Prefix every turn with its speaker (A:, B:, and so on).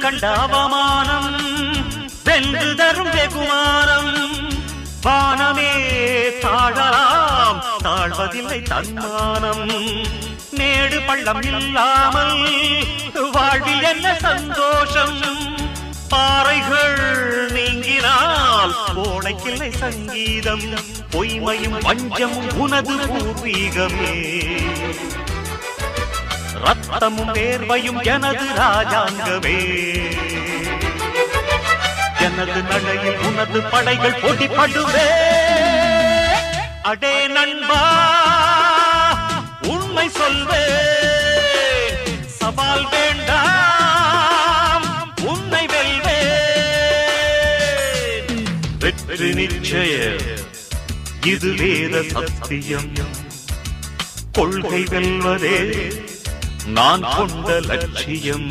A: கண்ட அவமானம் வென்று தரும் வெகுமானம் வானமே தாழலாம் தாழ்வதில்லை தன்மானம் மேடு பள்ளம் இல்லாமல் வாழ்வில் என்ன சந்தோஷம் பாறைகள் நீங்கினால் கோடைக்கில்லை சங்கீதம் பொய்மையும் வஞ்சமும் உனது பூர்வீகமே ரத்தமும் வேர்வையும் எனது ராஜாங்கமே எனது நடையில் உனது படைகள் போட்டிப்படுவே அடே நண்பா உண்மை சொல்வே சவால் வேண்டாம் உன்னை வெல்வே வெற்றி நிச்சயம் இது வேத சத்தியம் கொள்கை வெல்வதே நான் கொண்ட லட்சியம்